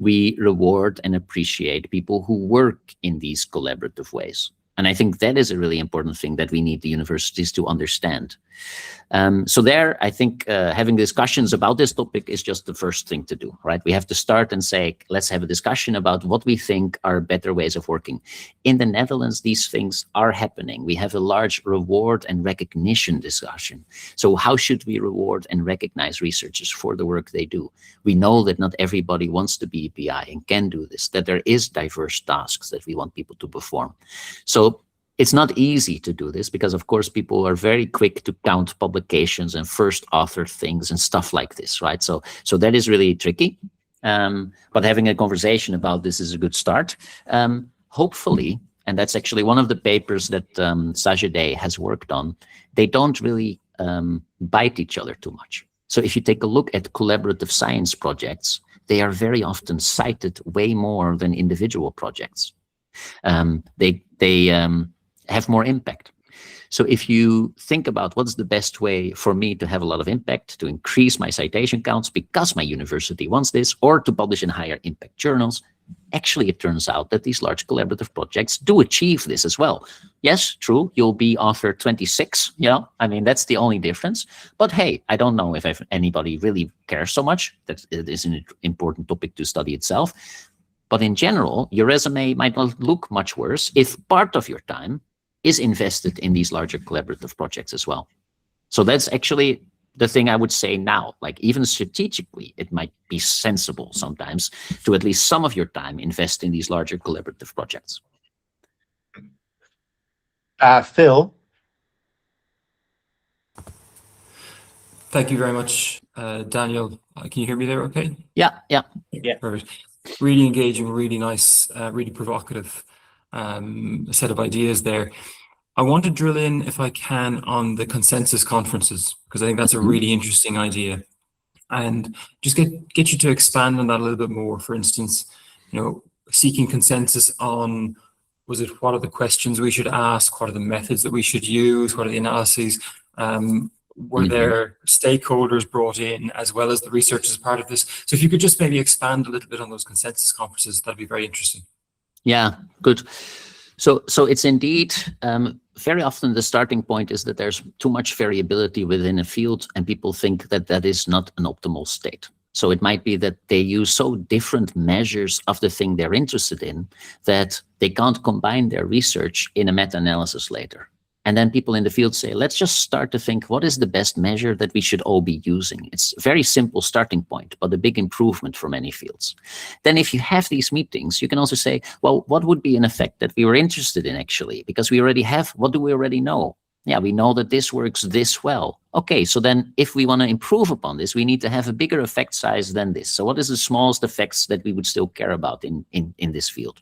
we reward and appreciate people who work in these collaborative ways. And I think that is a really important thing that we need the universities to understand. So there, I think having discussions about this topic is just the first thing to do, right? We have to start and say, let's have a discussion about what we think are better ways of working. In the Netherlands, these things are happening. We have a large reward and recognition discussion. So how should we reward and recognize researchers for the work they do? We know that not everybody wants to be a PI and can do this, that there is diverse tasks that we want people to perform. So it's not easy to do this because, of course, people are very quick to count publications and first author things and stuff like this, right? So that is really tricky. But having a conversation about this is a good start. Hopefully, and that's actually one of the papers that Sajid has worked on, they don't really bite each other too much. So if you take a look at collaborative science projects, they are very often cited way more than individual projects. They have more impact. So if you think about what's the best way for me to have a lot of impact, to increase my citation counts because my university wants this, or to publish in higher impact journals, actually it turns out that these large collaborative projects do achieve this as well. Yes, true, you'll be author 26, I mean, that's the only difference. But hey, I don't know if anybody really cares so much. That it is an important topic to study itself. But in general, your resume might not look much worse if part of your time is invested in these larger collaborative projects as well. So that's actually the thing I would say now, like even strategically, it might be sensible sometimes to at least some of your time invest in these larger collaborative projects. Phil? Thank you very much, Daniel. Can you hear me there okay? Yeah. Perfect. Really engaging, really nice, really provocative set of ideas there. I want to drill in, if I can, on the consensus conferences, because I think that's a really interesting idea. And just get you to expand on that a little bit more. For instance, seeking consensus on, what are the questions we should ask? What are the methods that we should use? What are the analyses? Were there stakeholders brought in as well as the researchers as part of this? So if you could just maybe expand a little bit on those consensus conferences, that'd be very interesting. Yeah, good. So it's indeed very often the starting point is that there's too much variability within a field and people think that that is not an optimal state. So it might be that they use so different measures of the thing they're interested in that they can't combine their research in a meta-analysis later. And then people in the field say, let's just start to think, what is the best measure that we should all be using? It's a very simple starting point, but a big improvement for many fields. Then if you have these meetings, you can also say, well, what would be an effect that we were interested in actually? Because we already have, what do we already know? Yeah, we know that this works this well. Okay, so then if we want to improve upon this, we need to have a bigger effect size than this. So what is the smallest effects that we would still care about in this field?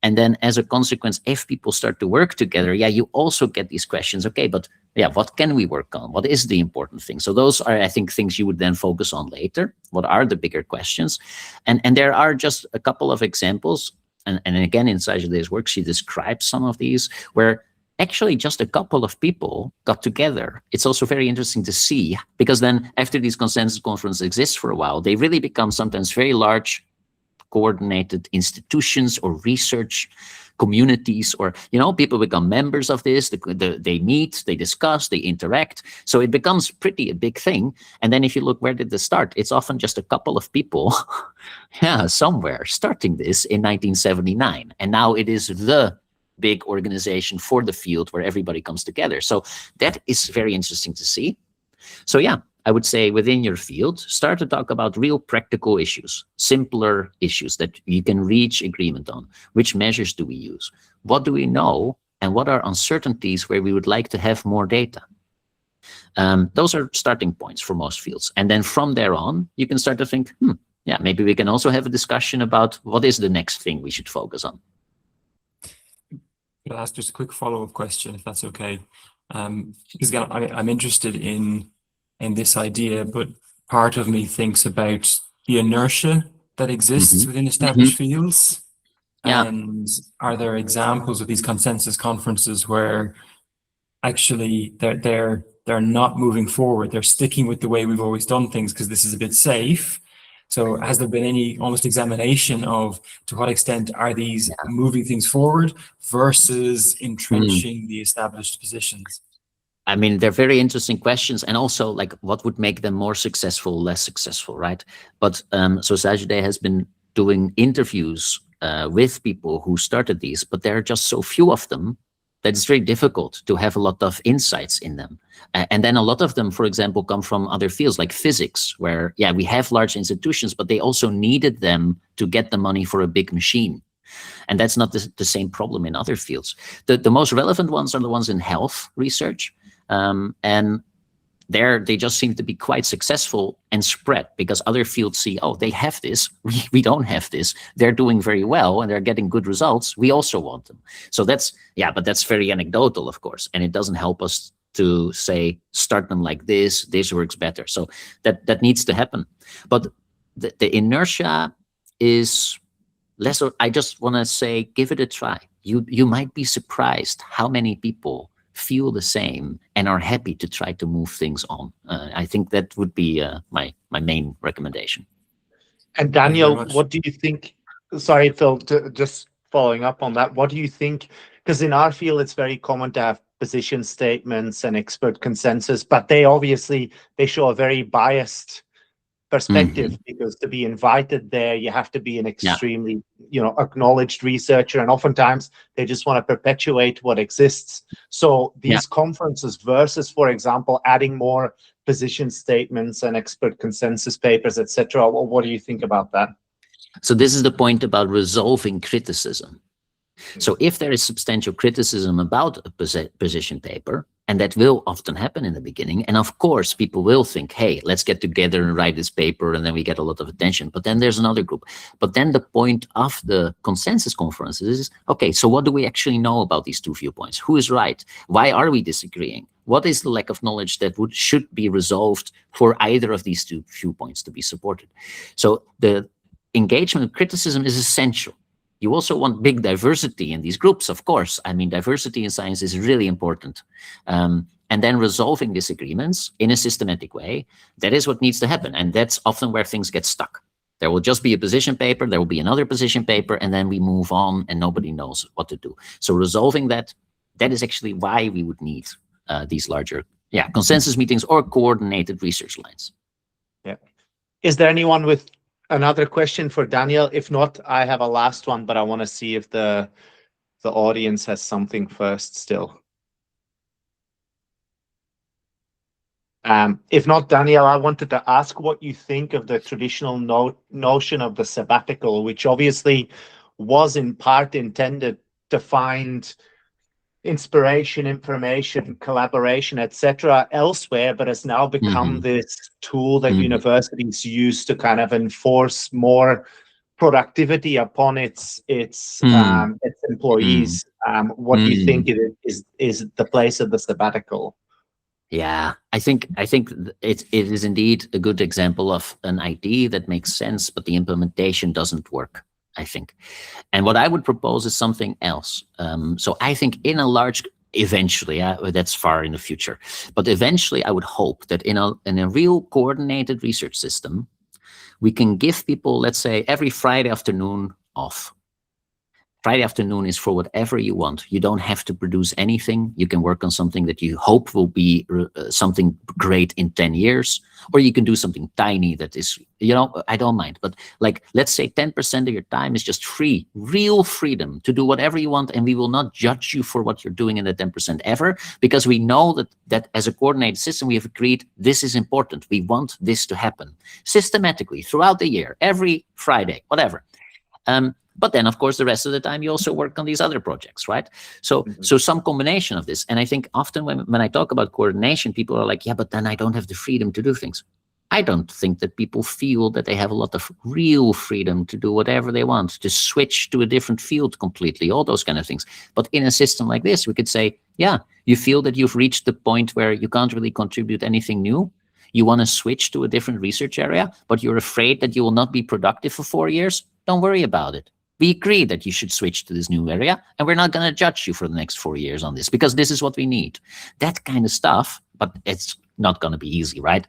And then as a consequence, if people start to work together, you also get these questions. Okay, but what can we work on? What is the important thing? So those are, I think, things you would then focus on later. What are the bigger questions? And there are just a couple of examples. And again, inside today's work, she describes some of these where actually just a couple of people got together. It's also very interesting to see, because then after these consensus conferences exist for a while, they really become sometimes very large coordinated institutions or research communities, or people become members of this. They meet, they discuss, they interact. So it becomes pretty a big thing. And then if you look, where did this start? It's often just a couple of people, somewhere starting this in 1979, and now it is the big organization for the field where everybody comes together. So that is very interesting to see. So I would say within your field, start to talk about real practical issues, simpler issues that you can reach agreement on. Which measures do we use? What do we know? And what are uncertainties where we would like to have more data? Those are starting points for most fields. And then from there on, you can start to think, yeah, maybe we can also have a discussion about what is the next thing we should focus on. I'll ask just a quick follow-up question, if that's okay. Because again, I'm interested in this idea, but part of me thinks about the inertia that exists within established fields. Yeah. And are there examples of these consensus conferences where actually they're not moving forward? They're sticking with the way we've always done things because this is a bit safe. So has there been any almost examination of to what extent are these moving things forward versus entrenching the established positions? I mean, they're very interesting questions, and also like what would make them more successful, less successful, right? But so Saturday has been doing interviews with people who started these, but there are just so few of them that it's very difficult to have a lot of insights in them. And then a lot of them, for example, come from other fields like physics, where, yeah, we have large institutions, but they also needed them to get the money for a big machine. And that's not the same problem in other fields. The most relevant ones are the ones in health research. And there they just seem to be quite successful and spread because other fields see, oh, they have this, we don't have this, they're doing very well and they're getting good results, we also want them. So that's, yeah, but that's very anecdotal, of course, and it doesn't help us to say, start them like this works better. So that needs to happen. But the inertia is less, I just want to say, give it a try. You might be surprised how many people feel the same and are happy to try to move things on. I think that would be my main recommendation. And Daniel, what do you think? Sorry, Phil, just following up on that, what do you think? Because in our field, it's very common to have position statements and expert consensus, but they show a very biased perspective because to be invited there, you have to be an extremely, acknowledged researcher, and oftentimes they just want to perpetuate what exists. So these conferences versus, for example, adding more position statements and expert consensus papers, etc. What do you think about that? So this is the point about resolving criticism. So if there is substantial criticism about a position paper, and that will often happen in the beginning, and of course people will think, hey, let's get together and write this paper, and then we get a lot of attention. But then there's another group. But then the point of the consensus conferences is, okay, so what do we actually know about these two viewpoints? Who is right? Why are we disagreeing? What is the lack of knowledge that should be resolved for either of these two viewpoints to be supported? So the engagement of criticism is essential. You also want big diversity in these groups, of course. I mean, diversity in science is really important. And then resolving disagreements in a systematic way, that is what needs to happen. And that's often where things get stuck. There will just be a position paper, there will be another position paper, and then we move on and nobody knows what to do. So resolving that is actually why we would need these larger consensus meetings or coordinated research lines. Yeah. Is there anyone with another question for Daniel? If not, I have a last one, but I want to see if the audience has something first still. If not, Daniel, I wanted to ask what you think of the traditional notion of the sabbatical, which obviously was in part intended to find inspiration, information, collaboration, etc. elsewhere, but has now become this tool that universities use to kind of enforce more productivity upon its employees. What do you think is the place of the sabbatical? Yeah, I think it is indeed a good example of an idea that makes sense, but the implementation doesn't work, I think. And what I would propose is something else. So I think in a large, eventually, that's far in the future, but eventually I would hope that in a real coordinated research system, we can give people, let's say, every Friday afternoon off. Friday afternoon is for whatever you want. You don't have to produce anything. You can work on something that you hope will be something great in 10 years, or you can do something tiny that is, I don't mind. But like, let's say 10% of your time is just free, real freedom to do whatever you want. And we will not judge you for what you're doing in the 10% ever, because we know that as a coordinated system, we have agreed this is important. We want this to happen systematically throughout the year, every Friday, whatever. But then, of course, the rest of the time, you also work on these other projects, right? So some combination of this. And I think often when I talk about coordination, people are like, yeah, but then I don't have the freedom to do things. I don't think that people feel that they have a lot of real freedom to do whatever they want, to switch to a different field completely, all those kind of things. But in a system like this, we could say, yeah, you feel that you've reached the point where you can't really contribute anything new. You want to switch to a different research area, but you're afraid that you will not be productive for 4 years. Don't worry about it. We agree that you should switch to this new area, and we're not going to judge you for the next 4 years on this, because this is what we need. That kind of stuff, but it's not going to be easy, right?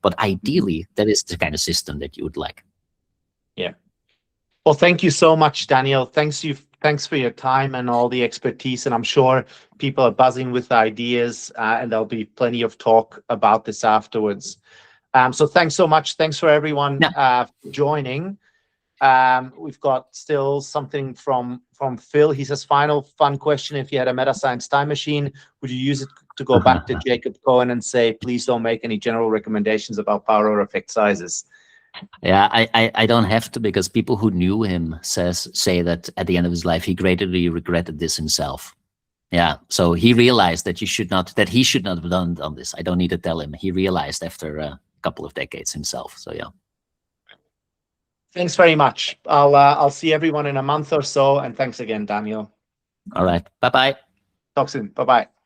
But ideally, that is the kind of system that you would like. Yeah. Well, thank you so much, Daniel. Thanks for your time and all the expertise. And I'm sure people are buzzing with ideas, and there'll be plenty of talk about this afterwards. So thanks so much. Thanks for everyone joining. We've got still something from Phil. He says, final fun question. If you had a meta science time machine, would you use it to go back to Jacob Cohen and say, please don't make any general recommendations about power or effect sizes? Yeah, I don't have to, because people who knew him say that at the end of his life, he greatly regretted this himself. Yeah, so he realized that he should not have done this. I don't need to tell him. He realized after a couple of decades himself. So yeah. Thanks very much. I'll see everyone in a month or so. And thanks again, Daniel. All right. Bye-bye. Talk soon. Bye-bye.